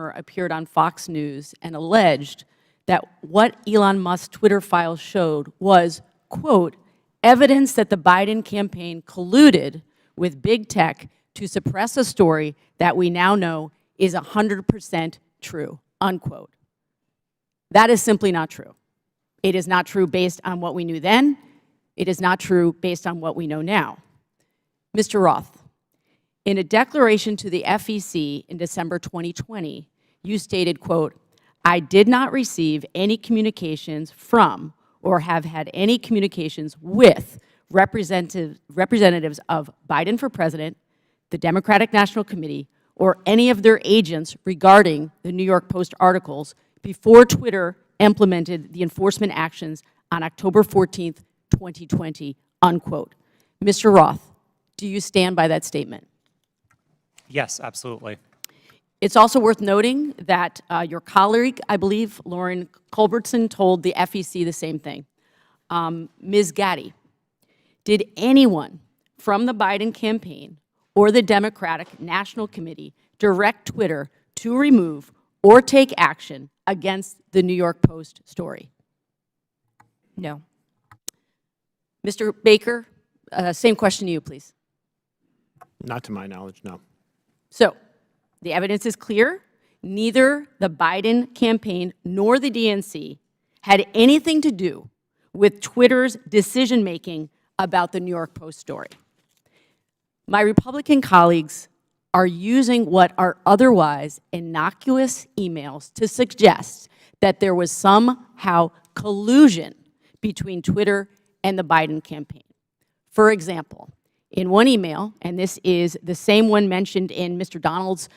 summer appeared on Fox News and alleged that what Elon Musk's Twitter files showed was, quote, evidence that the Biden campaign colluded with big tech to suppress a story that we now know is 100% true, unquote. That is simply not true. It is not true based on what we knew then. It is not true based on what we know now. Mr. Roth, in a declaration to the FEC in December 2020, you stated, quote, I did not receive any communications from or have had any communications with representatives of Biden for President, the Democratic National Committee, or any of their agents regarding the New York Post articles before Twitter implemented the enforcement actions on October 14th, 2020, unquote. Mr. Roth, do you stand by that statement? Yes, absolutely. It's also worth noting that your colleague, I believe, Lauren Culbertson, told the FEC the same thing. Ms. Gaddy, did anyone from the Biden campaign or the Democratic National Committee direct Twitter to remove or take action against the New York Post story? No. Mr. Baker, same question to you, please. Not to my knowledge, no. So, the evidence is clear. Neither the Biden campaign nor the DNC had anything to do with Twitter's decision-making about the New York Post story. My Republican colleagues are using what are otherwise innocuous emails to suggest that there was somehow collusion between Twitter and the Biden campaign. For example, in one email, and this is the same one mentioned in Mr. Donald's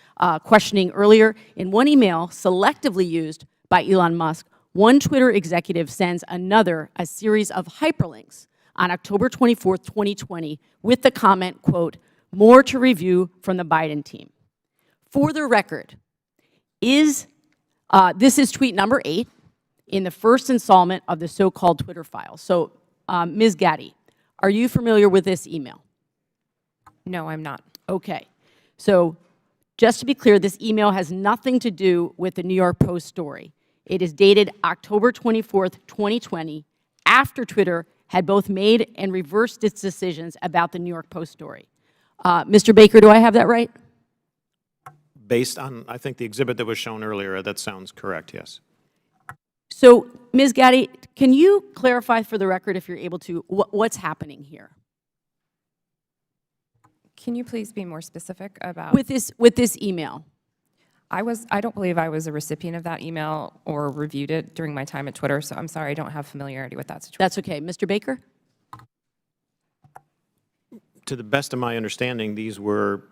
questioning earlier, in one email selectively used by Elon Musk, one Twitter executive sends another a series of hyperlinks on October 24th, 2020, with the comment, quote, more to review from the Biden team. For the record, this is tweet number 8 in the first installment of the so-called Twitter files. So, Ms. Gaddy, are you familiar with this email? No, I'm not. Okay. So, just to be clear, this email has nothing to do with the New York Post story. It is dated October 24th, 2020, after Twitter had both made and reversed its decisions about the New York Post story. Mr. Baker, do I have that right? Based on, I think, the exhibit that was shown earlier, that sounds correct, yes. So, Ms. Gaddy, can you clarify for the record, if you're able to, what's happening here? Can you please be more specific about? With this email? I don't believe I was a recipient of that email or reviewed it during my time at Twitter, so I'm sorry, I don't have familiarity with that situation. That's okay. Mr. Baker? To the best of my understanding, these were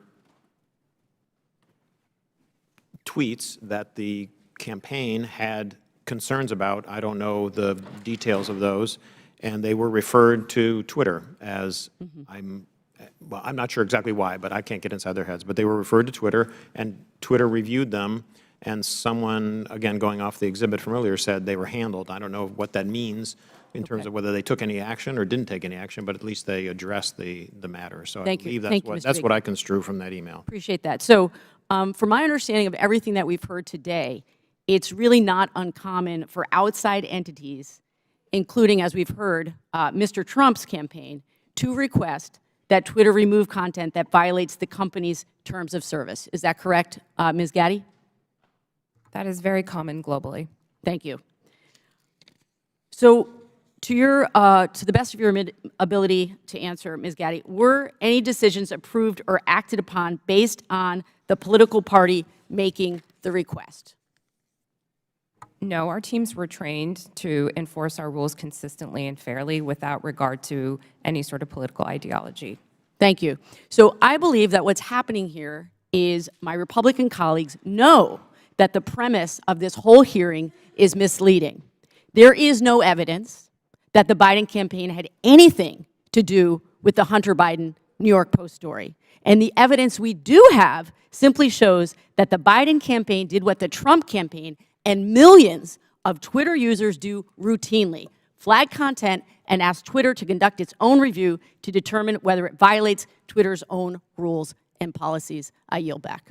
tweets that the campaign had concerns about. I don't know the details of those, and they were referred to Twitter as, I'm not sure exactly why, but I can't get inside their heads, but they were referred to Twitter, and Twitter reviewed them, and someone, again, going off the exhibit from earlier, said they were handled. I don't know what that means in terms of whether they took any action or didn't take any action, but at least they addressed the matter. So I believe that's what I construe from that email. Appreciate that. So, from my understanding of everything that we've heard today, it's really not uncommon for outside entities, including, as we've heard, Mr. Trump's campaign, to request that Twitter remove content that violates the company's terms of service. Is that correct, Ms. Gaddy? That is very common globally. Thank you. So, to the best of your ability to answer, Ms. Gaddy, were any decisions approved or acted upon based on the political party making the request? No, our teams were trained to enforce our rules consistently and fairly without regard to any sort of political ideology. Thank you. So I believe that what's happening here is my Republican colleagues know that the premise of this whole hearing is misleading. There is no evidence that the Biden campaign had anything to do with the Hunter Biden New York Post story. And the evidence we do have simply shows that the Biden campaign did what the Trump campaign and millions of Twitter users do routinely: flag content and ask Twitter to conduct its own review to determine whether it violates Twitter's own rules and policies. I yield back.